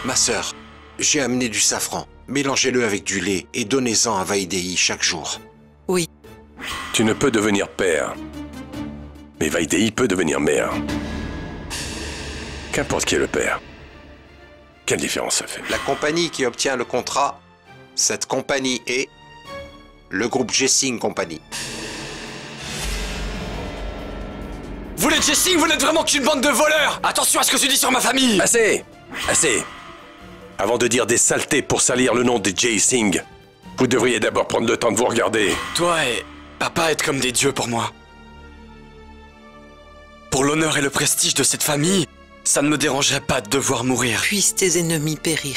Ma sœur, j'ai amené du safran. Mélangez-le avec du lait et donnez-en à Vaidéhi chaque jour. Oui. Tu ne peux devenir père. Mais Vaidéhi peut devenir mère. Qu'importe qui est le père. Quelle différence ça fait? La compagnie qui obtient le contrat, cette compagnie est le groupe Jessing Company. Vous les Jessing, vous n'êtes vraiment qu'une bande de voleurs! Attention à ce que tu dis sur ma famille! Assez! Assez! Avant de dire des saletés pour salir le nom des Jessing, vous devriez d'abord prendre le temps de vous regarder. Toi et papa êtes comme des dieux pour moi. Pour l'honneur et le prestige de cette famille, ça ne me dérangerait pas de devoir mourir. Puissent tes ennemis périr.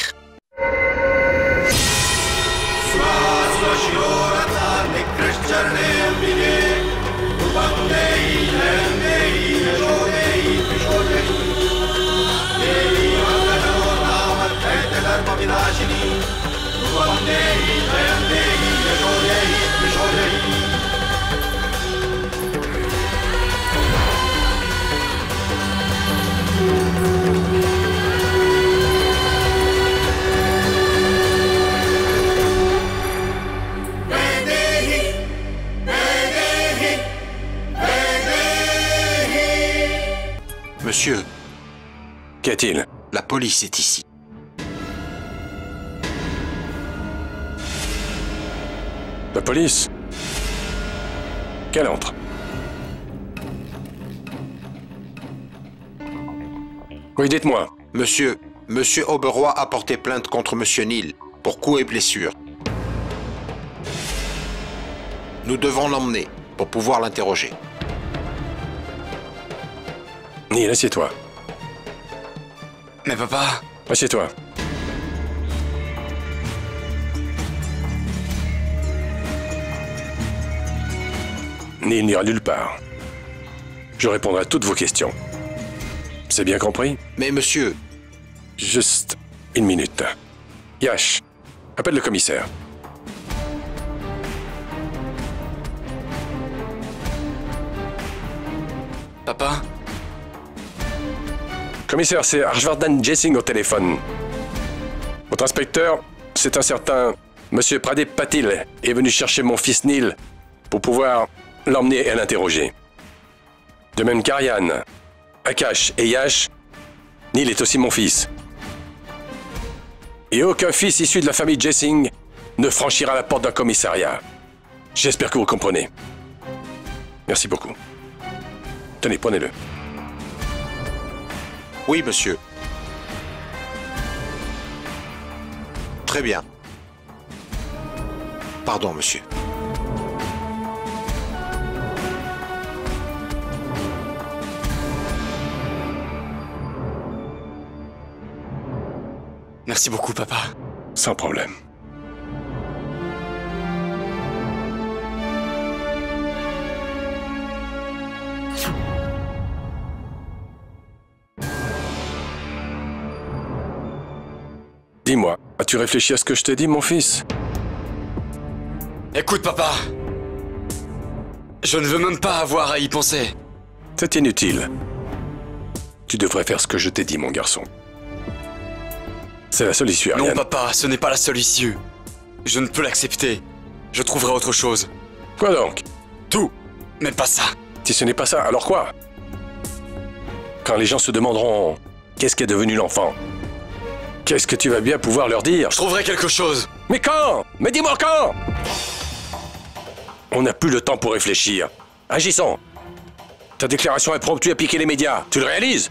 Monsieur, Qu'y a-t-il? la police est ici. La police? Qu'elle entre. Oui, dites-moi. Monsieur Auberoy a porté plainte contre Monsieur Neal pour coups et blessures. Nous devons l'emmener pour pouvoir l'interroger. Neal, assieds-toi. Mais papa... Assieds-toi. Neal n'ira nulle part. Je répondrai à toutes vos questions. C'est bien compris? Mais monsieur, Juste une minute. Yash, appelle le commissaire. Papa? Commissaire, c'est Harshvardhan Jessing au téléphone. Votre inspecteur, c'est un certain Monsieur Pradip Patil, est venu chercher mon fils Neal pour pouvoir l'emmener et l'interroger. De même qu'Ariane, Akash et Yash, Neal est aussi mon fils. Et aucun fils issu de la famille Jessing ne franchira la porte d'un commissariat. J'espère que vous comprenez. Merci beaucoup. Tenez, prenez-le. oui monsieur. Très bien. Pardon monsieur. Merci beaucoup, papa. Sans problème. Dis-moi, as-tu réfléchi à ce que je t'ai dit, mon fils? Écoute, papa. Je ne veux même pas avoir à y penser. C'est inutile. Tu devrais faire ce que je t'ai dit, mon garçon. C'est la seule issue, Ariane. Non, papa, ce n'est pas la seule issue. Je ne peux l'accepter. Je trouverai autre chose. Quoi donc? Tout, mais pas ça. Si ce n'est pas ça, alors quoi? Quand les gens se demanderont qu'est-ce qu'est devenu l'enfant, qu'est-ce que tu vas bien pouvoir leur dire? Je trouverai quelque chose. Mais quand? Mais dis-moi quand? On n'a plus le temps pour réfléchir. Agissons. Ta déclaration impromptue a piqué les médias. Tu le réalises?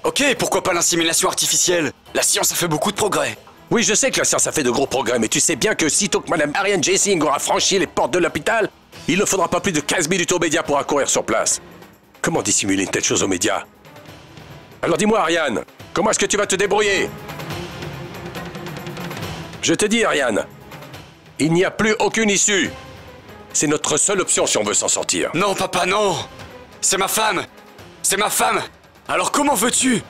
Ok, pourquoi pas l'insémination artificielle? La science a fait beaucoup de progrès. Oui, je sais que la science a fait de gros progrès, mais tu sais bien que sitôt que Madame Ariane Jessing aura franchi les portes de l'hôpital, il ne faudra pas plus de 15 minutes aux médias pour accourir sur place. Comment dissimuler une telle chose aux médias? Alors dis-moi, Ariane, comment est-ce que tu vas te débrouiller? Je te dis, Ariane, il n'y a plus aucune issue. C'est notre seule option si on veut s'en sortir. Non, papa, non. C'est ma femme. C'est ma femme. Alors comment veux-tu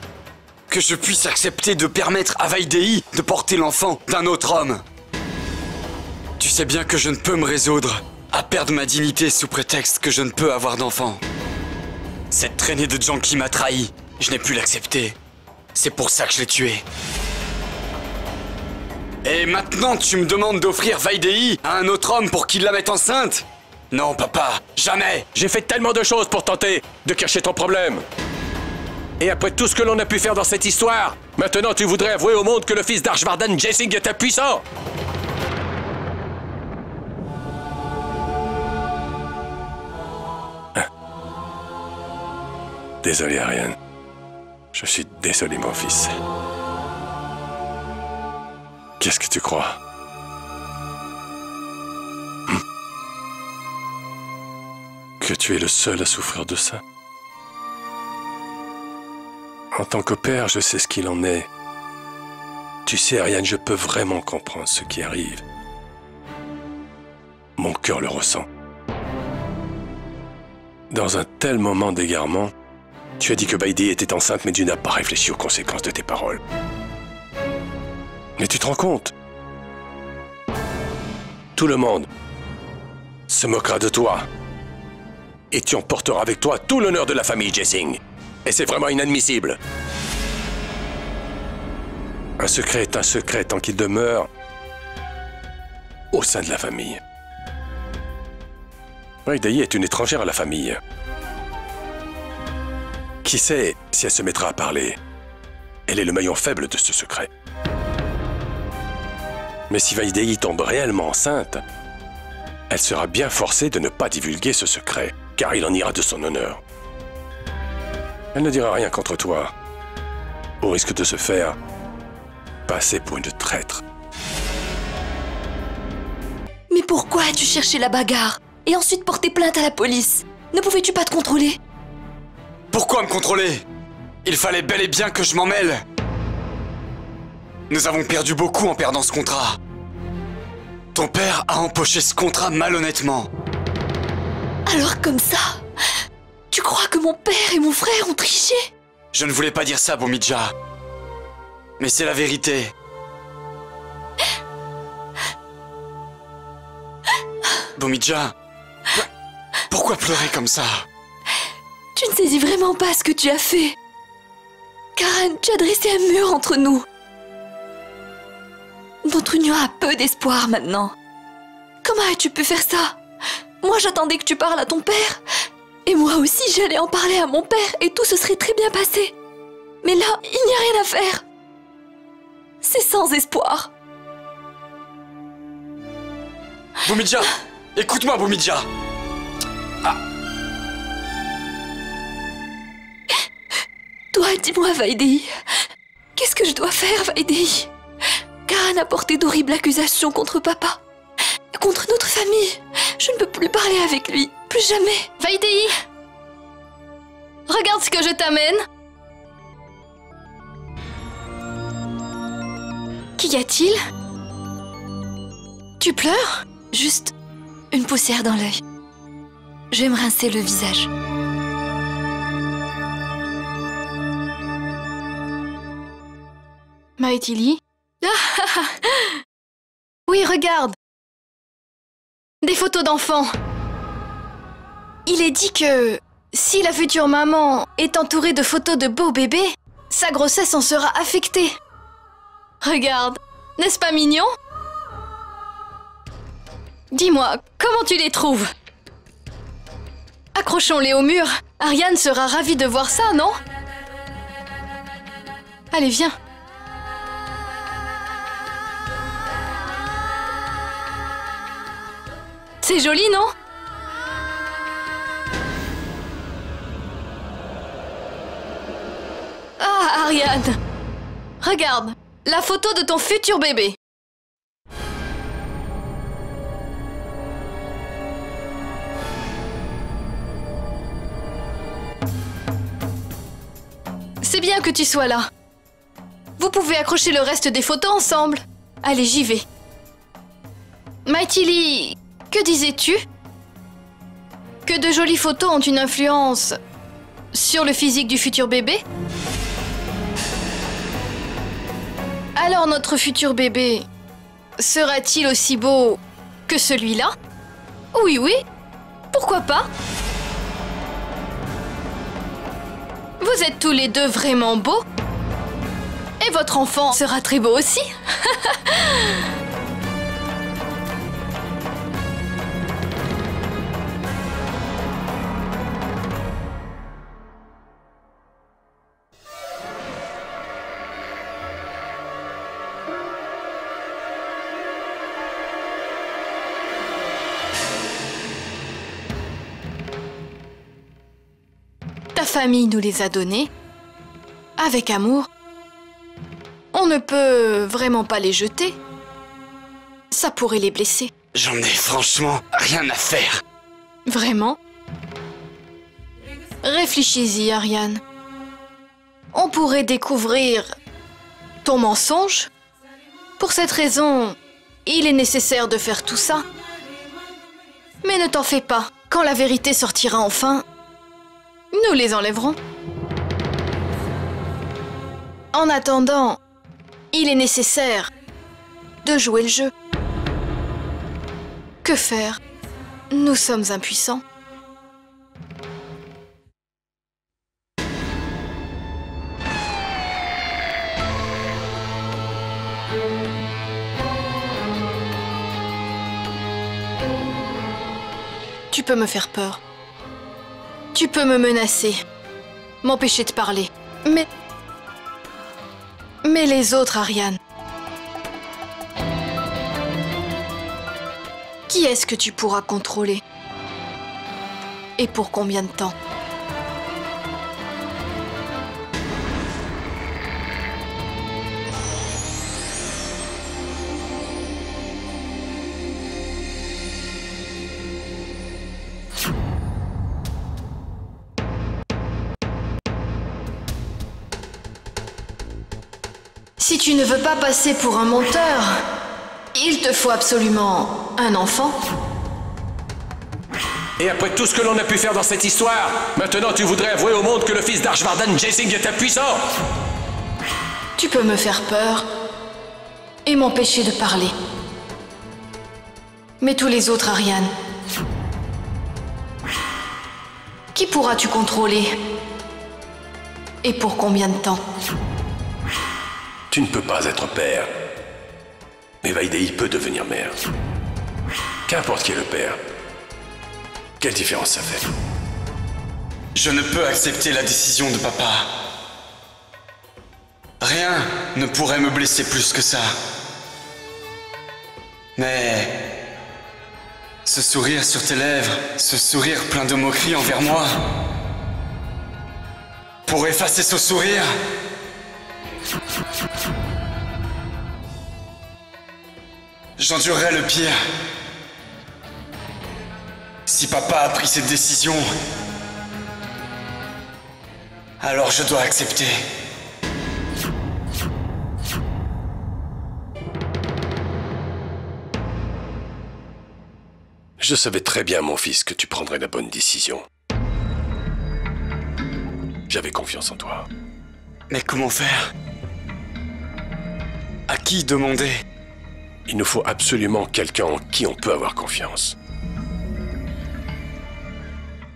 que je puisse accepter de permettre à Vaidéhi de porter l'enfant d'un autre homme? Tu sais bien que je ne peux me résoudre à perdre ma dignité sous prétexte que je ne peux avoir d'enfant. Cette traînée de junkie m'a trahi. Je n'ai pu l'accepter. C'est pour ça que je l'ai tué. Et maintenant tu me demandes d'offrir Vaidéhi à un autre homme pour qu'il la mette enceinte? Non, papa, jamais! J'ai fait tellement de choses pour tenter de cacher ton problème. Et après tout ce que l'on a pu faire dans cette histoire, maintenant tu voudrais avouer au monde que le fils d'Harshvardhan Jessing est impuissant? Désolé, Aryan. Je suis désolé, mon fils. Qu'est-ce que tu crois? Que tu es le seul à souffrir de ça? En tant que père, je sais ce qu'il en est. Tu sais, Aryan, je peux vraiment comprendre ce qui arrive. Mon cœur le ressent. Dans un tel moment d'égarement, tu as dit que Vaidéhi était enceinte, mais tu n'as pas réfléchi aux conséquences de tes paroles. Mais tu te rends compte? Tout le monde se moquera de toi. Et tu emporteras avec toi tout l'honneur de la famille Jessing. Et c'est vraiment inadmissible. Un secret est un secret tant qu'il demeure au sein de la famille. Vaidéhi est une étrangère à la famille. Qui sait si elle se mettra à parler? Elle est le maillon faible de ce secret. Mais si Vaidéhi tombe réellement enceinte, elle sera bien forcée de ne pas divulguer ce secret, car il en ira de son honneur. Elle ne dira rien contre toi, au risque de se faire passer pour une traître. Mais pourquoi as-tu cherché la bagarre et ensuite porté plainte à la police? Ne pouvais-tu pas te contrôler? Pourquoi me contrôler? Il fallait bel et bien que je m'en mêle. Nous avons perdu beaucoup en perdant ce contrat. Ton père a empoché ce contrat malhonnêtement. Alors comme ça, tu crois que mon père et mon frère ont triché? Je ne voulais pas dire ça, Bhumidja. Mais c'est la vérité. Bhumidja, pourquoi pleurer comme ça? Tu ne saisis vraiment pas ce que tu as fait. Karan, tu as dressé un mur entre nous. Notre union a peu d'espoir maintenant. Comment as-tu pu faire ça? Moi, j'attendais que tu parles à ton père. Et moi aussi, j'allais en parler à mon père et tout se serait très bien passé. Mais là, il n'y a rien à faire. C'est sans espoir. Bhumidja, écoute-moi, Bhumidja. Toi, dis-moi, Vaidéhi. Qu'est-ce que je dois faire, Vaidéhi? Karan a porté d'horribles accusations contre papa. Contre notre famille. Je ne peux plus parler avec lui. Plus jamais. Vaidéhi! Regarde ce que je t'amène. Qu'y a-t-il? Tu pleures? Juste une poussière dans l'œil. Je vais me rincer le visage. Maithili? Oui, regarde. Des photos d'enfants. Il est dit que si la future maman est entourée de photos de beaux bébés, sa grossesse en sera affectée. Regarde, n'est-ce pas mignon? Dis-moi, comment tu les trouves? Accrochons-les au mur. Aryan sera ravie de voir ça, non? Allez, viens. C'est joli, non? Ah, Aryan! Regarde, la photo de ton futur bébé. C'est bien que tu sois là. Vous pouvez accrocher le reste des photos ensemble. Allez, j'y vais. Maithili, que disais-tu? Que de jolies photos ont une influence sur le physique du futur bébé? Alors notre futur bébé sera-t-il aussi beau que celui-là? Oui, oui. Pourquoi pas? Vous êtes tous les deux vraiment beaux. Et votre enfant sera très beau aussi. Ta famille nous les a donnés, avec amour. On ne peut vraiment pas les jeter. Ça pourrait les blesser. J'en ai franchement rien à faire. Vraiment? Réfléchis-y, Ariane. On pourrait découvrir ton mensonge. Pour cette raison, il est nécessaire de faire tout ça. Mais ne t'en fais pas. Quand la vérité sortira enfin, nous les enlèverons. En attendant, il est nécessaire de jouer le jeu. Que faire? Nous sommes impuissants. Tu peux me faire peur. Tu peux me menacer, m'empêcher de parler. Mais les autres, Ariane. Qui est-ce que tu pourras contrôler? Et pour combien de temps? Si tu ne veux pas passer pour un menteur, il te faut absolument un enfant. Et après tout ce que l'on a pu faire dans cette histoire, maintenant tu voudrais avouer au monde que le fils d'Harshvardhan Jesing est impuissant? Tu peux me faire peur et m'empêcher de parler. Mais tous les autres, Ariane, qui pourras-tu contrôler? Et pour combien de temps? Tu ne peux pas être père. Mais Vaidéhi peut devenir mère. Qu'importe qui est le père. Quelle différence ça fait? Je ne peux accepter la décision de papa. Rien ne pourrait me blesser plus que ça. Mais ce sourire sur tes lèvres, ce sourire plein de moquerie envers moi, pour effacer ce sourire, j'endurerai le pire. Si papa a pris cette décision, alors je dois accepter. Je savais très bien, mon fils, que tu prendrais la bonne décision. J'avais confiance en toi. Mais comment faire? À qui demander? Il nous faut absolument quelqu'un en qui on peut avoir confiance.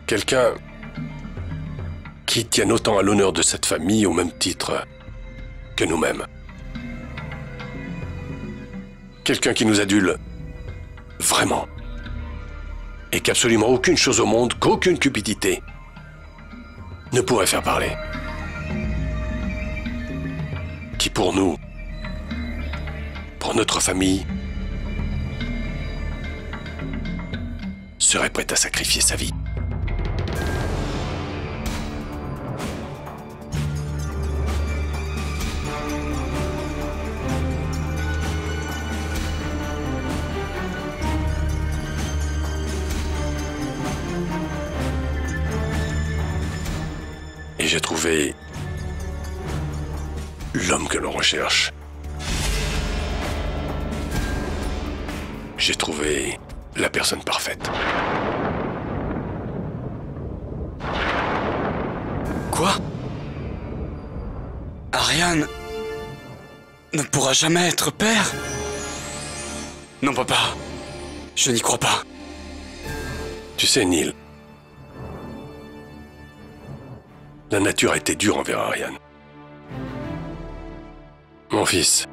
Quelqu'un qui tienne autant à l'honneur de cette famille au même titre que nous-mêmes. Quelqu'un qui nous adule vraiment. Et qu'absolument aucune chose au monde, qu'aucune cupidité ne pourrait faire parler. Qui pour nous, pour notre famille, serait prêt à sacrifier sa vie. Et j'ai trouvé l'homme que l'on recherche. J'ai trouvé la personne parfaite. Quoi? Ariane ne pourra jamais être père? Non, papa. Je n'y crois pas. Tu sais, Neil, la nature a été dure envers Ariane. Mon fils,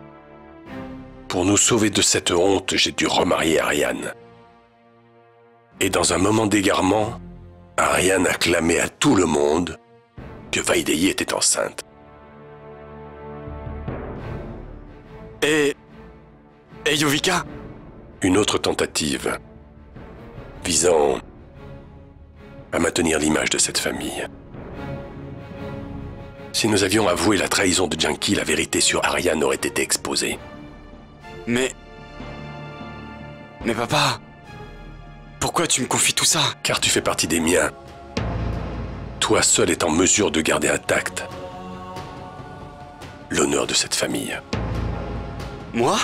pour nous sauver de cette honte, j'ai dû remarier Ariane. Et dans un moment d'égarement, Ariane a clamé à tout le monde que Vaidéhi était enceinte. Et Yuvika? Une autre tentative visant à maintenir l'image de cette famille. Si nous avions avoué la trahison de Janki, la vérité sur Ariane aurait été exposée. Mais papa, pourquoi tu me confies tout ça? Car tu fais partie des miens. Toi seul est en mesure de garder intact l'honneur de cette famille. Moi?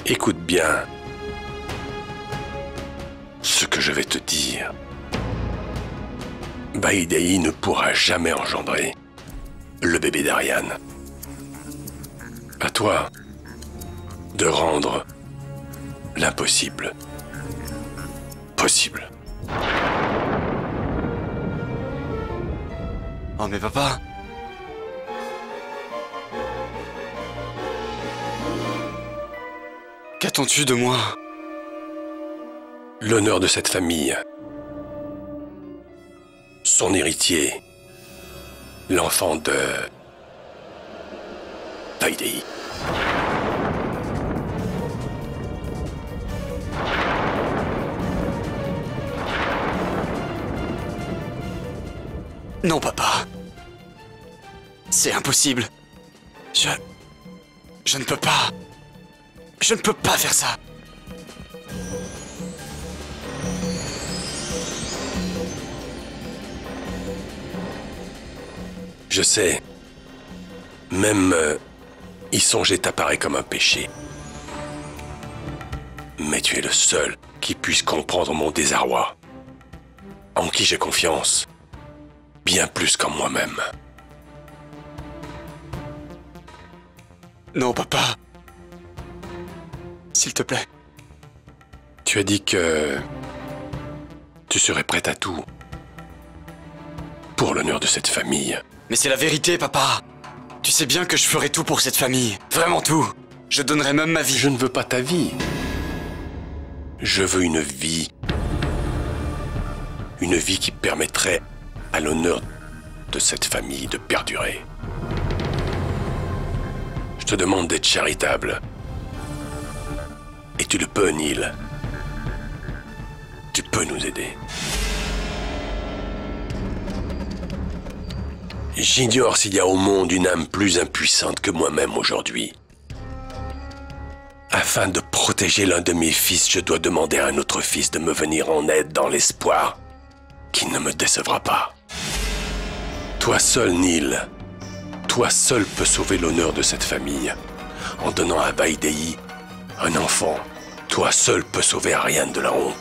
Écoute bien ce que je vais te dire. Vaidéhi ne pourra jamais engendrer le bébé d'Ariane. À toi de rendre l'impossible possible. Oh mais papa... Qu'attends-tu de moi? L'honneur de cette famille, son héritier, l'enfant de Vaidéhi. Non, papa. C'est impossible. Je ne peux pas. Je ne peux pas faire ça. Je sais. Même y songer t'apparaît comme un péché. Mais tu es le seul qui puisse comprendre mon désarroi. En qui j'ai confiance. Bien plus qu'en moi-même. Non, papa. S'il te plaît. Tu as dit que tu serais prête à tout pour l'honneur de cette famille. Mais c'est la vérité, papa. Tu sais bien que je ferai tout pour cette famille. Vraiment tout. Je donnerai même ma vie. Je ne veux pas ta vie. Je veux une vie. Une vie qui permettrait à l'honneur de cette famille de perdurer. Je te demande d'être charitable. Et tu le peux, Neil. Tu peux nous aider. J'ignore s'il y a au monde une âme plus impuissante que moi-même aujourd'hui. Afin de protéger l'un de mes fils, je dois demander à un autre fils de me venir en aide dans l'espoir qu'il ne me décevra pas. Toi seul, Neil, toi seul peux sauver l'honneur de cette famille en donnant à Vaidéhi un enfant. Toi seul peux sauver Ariane de la honte.